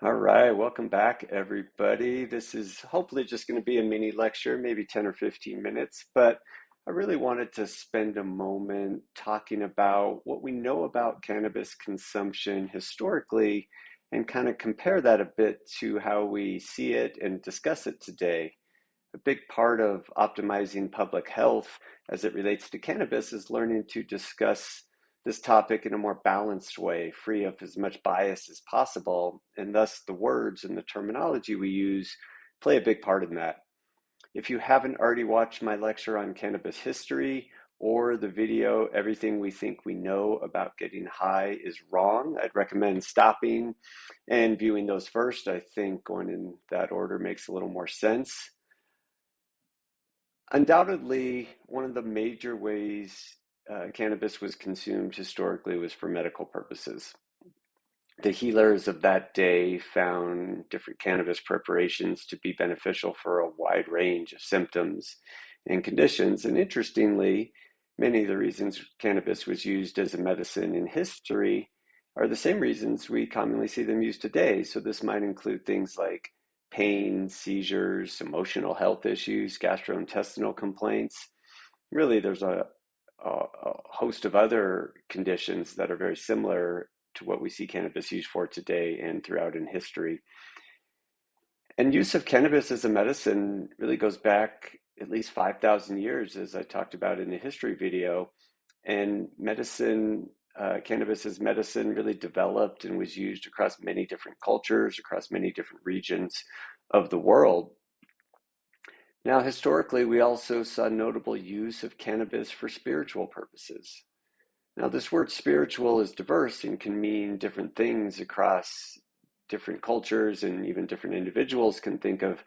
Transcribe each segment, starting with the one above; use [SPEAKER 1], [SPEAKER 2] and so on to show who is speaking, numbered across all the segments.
[SPEAKER 1] All right, welcome back, everybody. This is hopefully just going to be a mini lecture, maybe 10 or 15 minutes, but I really wanted to spend a moment talking about what we know about cannabis consumption historically and kind of compare that a bit to how we see it and discuss it today. A big part of optimizing public health as it relates to cannabis is learning to discuss this topic in a more balanced way, free of as much bias as possible, and thus the words and the terminology we use play a big part in that. If you haven't already watched my lecture on cannabis history or the video, Everything We Think We Know About Getting High is Wrong, I'd recommend stopping and viewing those first. I think going in that order makes a little more sense. Undoubtedly, one of the major ways cannabis was consumed historically was for medical purposes. The healers of that day found different cannabis preparations to be beneficial for a wide range of symptoms and conditions. And interestingly, many of the reasons cannabis was used as a medicine in history are the same reasons we commonly see them used today. So this might include things like pain, seizures, emotional health issues, gastrointestinal complaints. Really, there's a host of other conditions that are very similar to what we see cannabis used for today and throughout in history. And use of cannabis as a medicine really goes back at least 5,000 years, as I talked about in the history video. And cannabis as medicine really developed and was used across many different cultures, across many different regions of the world. Now, historically, we also saw notable use of cannabis for spiritual purposes. Now, this word spiritual is diverse and can mean different things across different cultures, and even different individuals can think of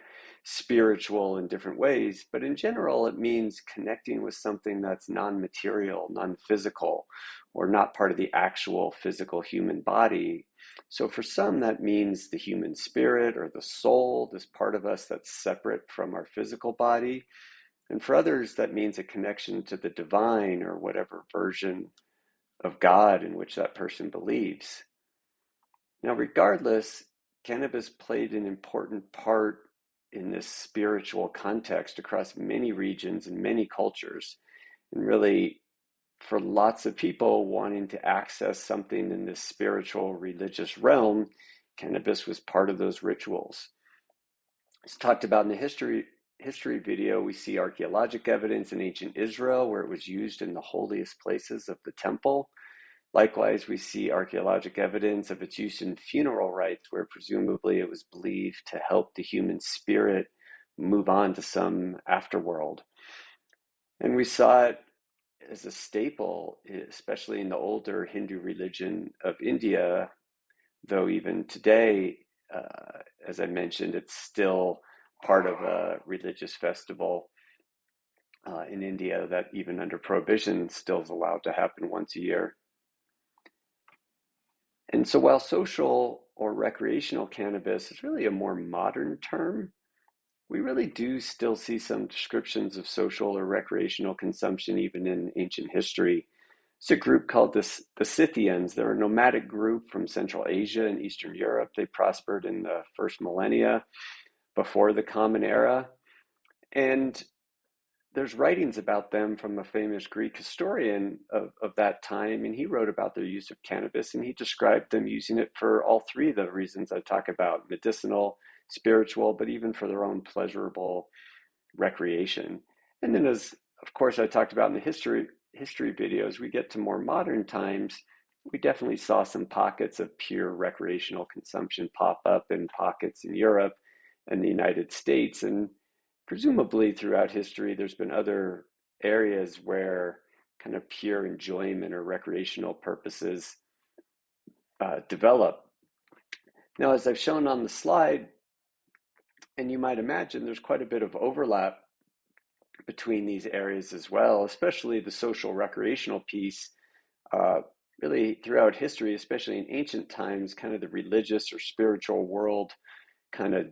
[SPEAKER 1] spiritual in different ways. But in general, it means connecting with something that's non-material, non-physical, or not part of the actual physical human body. So for some, that means the human spirit or the soul, this part of us that's separate from our physical body. And for others, that means a connection to the divine or whatever version of God in which that person believes. Now, regardless, cannabis played an important part in this spiritual context across many regions and many cultures. And really, for lots of people wanting to access something in this spiritual religious realm, cannabis was part of those rituals. It's talked about in the history video. We see archaeologic evidence in ancient Israel where it was used in the holiest places of the temple. Likewise, we see archaeologic evidence of its use in funeral rites, where presumably it was believed to help the human spirit move on to some afterworld. And we saw it as a staple, especially in the older Hindu religion of India, though even today, as I mentioned, it's still part of a religious festival in India that even under prohibition still is allowed to happen once a year. And so while social or recreational cannabis is really a more modern term, we really do still see some descriptions of social or recreational consumption even in ancient history. It's a group called the Scythians. They're a nomadic group from Central Asia and Eastern Europe. They prospered in the first millennia before the Common Era. And there's writings about them from a famous Greek historian of that time, and he wrote about their use of cannabis, and he described them using it for all three of the reasons I talk about: medicinal, spiritual, but even for their own pleasurable recreation. And then, as of course I talked about in the history videos, we get to more modern times, we definitely saw some pockets of pure recreational consumption pop up in pockets in Europe and the United States. And presumably throughout history, there's been other areas where kind of pure enjoyment or recreational purposes develop. Now, as I've shown on the slide, and you might imagine, there's quite a bit of overlap between these areas as well, especially the social recreational piece. Really throughout history, especially in ancient times, kind of the religious or spiritual world kind of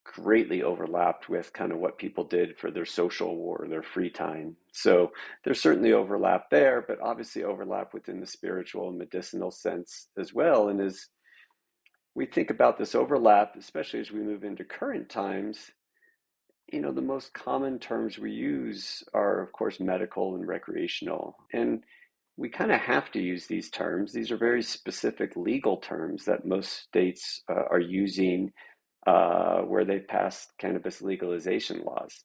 [SPEAKER 1] greatly overlapped with kind of what people did for their social or their free time. So there's certainly overlap there, but obviously overlap within the spiritual and medicinal sense as well. And as we think about this overlap, especially as we move into current times, the most common terms we use are, of course, medical and recreational. And we kind of have to use these terms. These are very specific legal terms that most states are using where they passed cannabis legalization laws.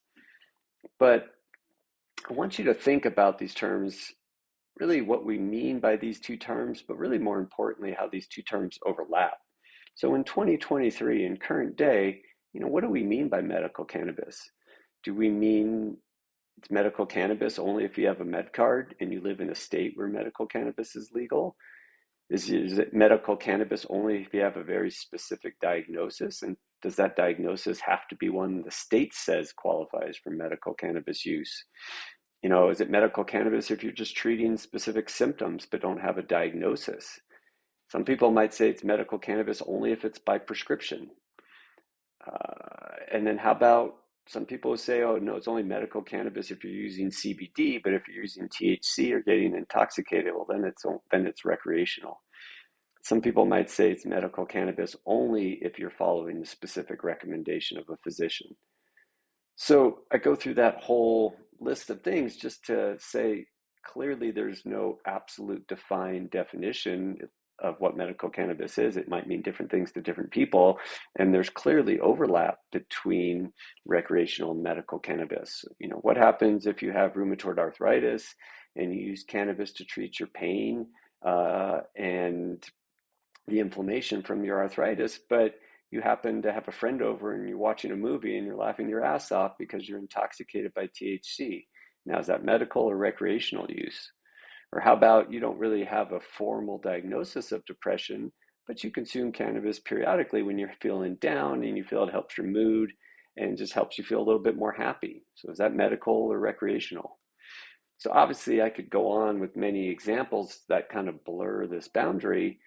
[SPEAKER 1] But I want you to think about these terms, really what we mean by these two terms, but really more importantly, how these two terms overlap. So in 2023, in current day, what do we mean by medical cannabis? Do we mean it's medical cannabis only if you have a med card and you live in a state where medical cannabis is legal? Is it medical cannabis only if you have a very specific diagnosis? And does that diagnosis have to be one the state says qualifies for medical cannabis use? Is it medical cannabis if you're just treating specific symptoms but don't have a diagnosis? Some people might say it's medical cannabis only if it's by prescription. And then how about some people say, oh, no, it's only medical cannabis if you're using CBD, but if you're using THC or getting intoxicated, well, then it's recreational. Some people might say it's medical cannabis only if you're following the specific recommendation of a physician. So I go through that whole list of things just to say clearly there's no absolute defined definition of what medical cannabis is. It might mean different things to different people, and there's clearly overlap between recreational and medical cannabis. What happens if you have rheumatoid arthritis and you use cannabis to treat your pain and the inflammation from your arthritis, but you happen to have a friend over and you're watching a movie and you're laughing your ass off because you're intoxicated by THC. Now, is that medical or recreational use? Or how about you don't really have a formal diagnosis of depression, but you consume cannabis periodically when you're feeling down and you feel it helps your mood and just helps you feel a little bit more happy? So is that medical or recreational? So obviously I could go on with many examples that kind of blur this boundary.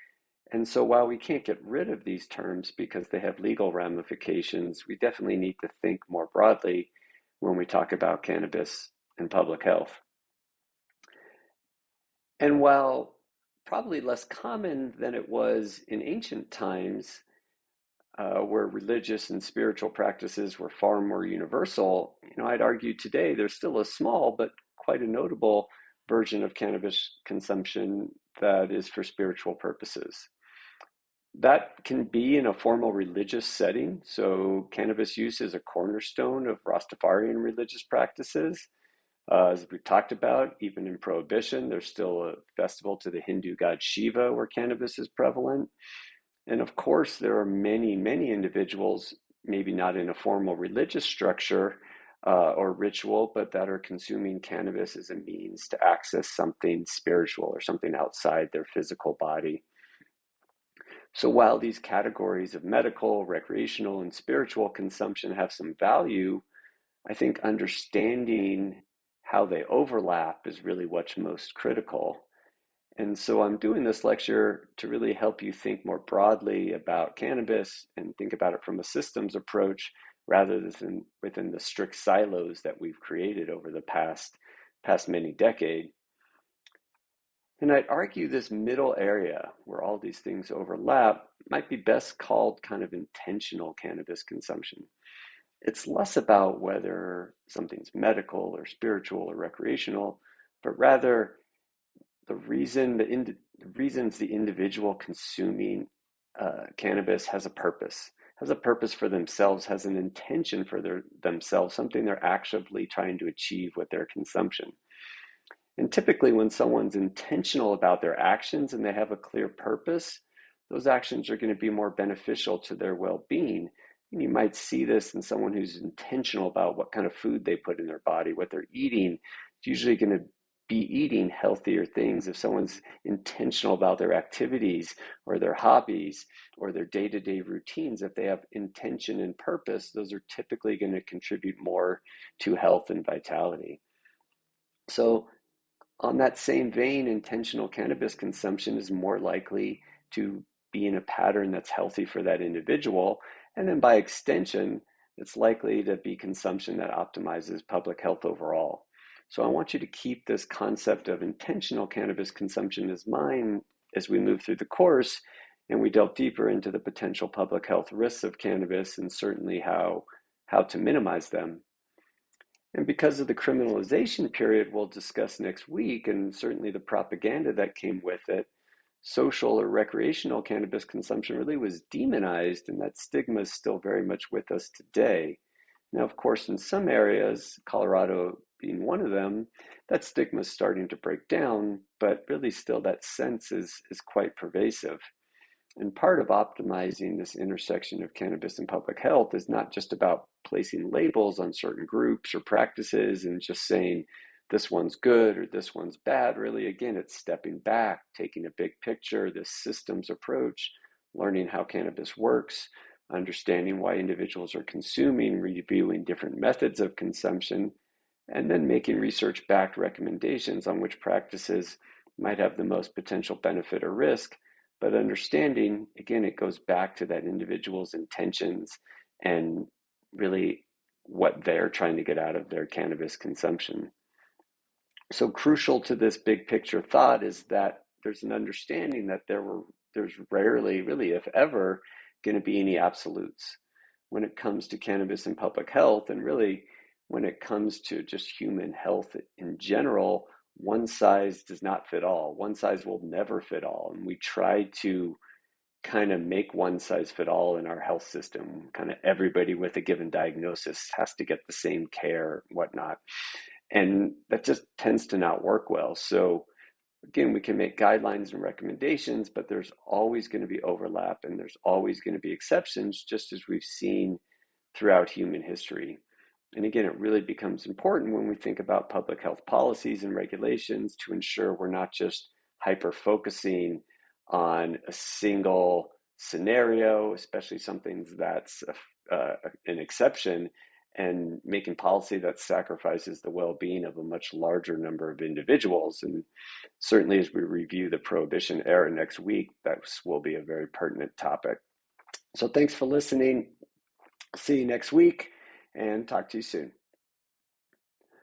[SPEAKER 1] And so while we can't get rid of these terms because they have legal ramifications, we definitely need to think more broadly when we talk about cannabis and public health. And while probably less common than it was in ancient times, where religious and spiritual practices were far more universal, I'd argue today there's still a small but quite a notable version of cannabis consumption that is for spiritual purposes. That can be in a formal religious setting. So cannabis use is a cornerstone of Rastafarian religious practices. As we talked about, even in Prohibition, there's still a festival to the Hindu god Shiva where cannabis is prevalent. And of course, there are many, many individuals, maybe not in a formal religious structure or ritual, but that are consuming cannabis as a means to access something spiritual or something outside their physical body. So while these categories of medical, recreational, and spiritual consumption have some value, I think understanding how they overlap is really what's most critical. And so I'm doing this lecture to really help you think more broadly about cannabis and think about it from a systems approach rather than within the strict silos that we've created over the past many decades. And I'd argue this middle area where all these things overlap might be best called kind of intentional cannabis consumption. It's less about whether something's medical or spiritual or recreational, but rather the reasons the individual consuming cannabis has a purpose for themselves, has an intention for themselves, something they're actively trying to achieve with their consumption. And typically when someone's intentional about their actions and they have a clear purpose, those actions are going to be more beneficial to their well-being. And you might see this in someone who's intentional about what kind of food they put in their body, what they're eating. It's usually going to be eating healthier things. If someone's intentional about their activities or their hobbies or their day-to-day routines, if they have intention and purpose, those are typically going to contribute more to health and vitality. So on that same vein, intentional cannabis consumption is more likely to be in a pattern that's healthy for that individual. And then by extension, it's likely to be consumption that optimizes public health overall. So I want you to keep this concept of intentional cannabis consumption in mind as we move through the course. And we delve deeper into the potential public health risks of cannabis and certainly how to minimize them. And because of the criminalization period we'll discuss next week, and certainly the propaganda that came with it, social or recreational cannabis consumption really was demonized, and that stigma is still very much with us today. Now, of course, in some areas, Colorado being one of them, that stigma is starting to break down, but really still that sense is quite pervasive. And part of optimizing this intersection of cannabis and public health is not just about placing labels on certain groups or practices and just saying this one's good or this one's bad. Really, again, it's stepping back, taking a big picture, this systems approach, learning how cannabis works, understanding why individuals are consuming, reviewing different methods of consumption, and then making research-backed recommendations on which practices might have the most potential benefit or risk. But understanding, again, it goes back to that individual's intentions and really what they're trying to get out of their cannabis consumption. So crucial to this big picture thought is that there's an understanding that there's rarely, really, if ever, going to be any absolutes when it comes to cannabis and public health, and really when it comes to just human health in general. One size does not fit all. One size will never fit all. And we try to kind of make one size fit all in our health system. Kind of everybody with a given diagnosis has to get the same care, whatnot. And that just tends to not work well. So again, we can make guidelines and recommendations, but there's always going to be overlap and there's always going to be exceptions, just as we've seen throughout human history. And again, it really becomes important when we think about public health policies and regulations to ensure we're not just hyper focusing on a single scenario, especially something that's an exception, and making policy that sacrifices the well-being of a much larger number of individuals. And certainly as we review the Prohibition era next week, that will be a very pertinent topic. So thanks for listening. See you next week and talk to you soon.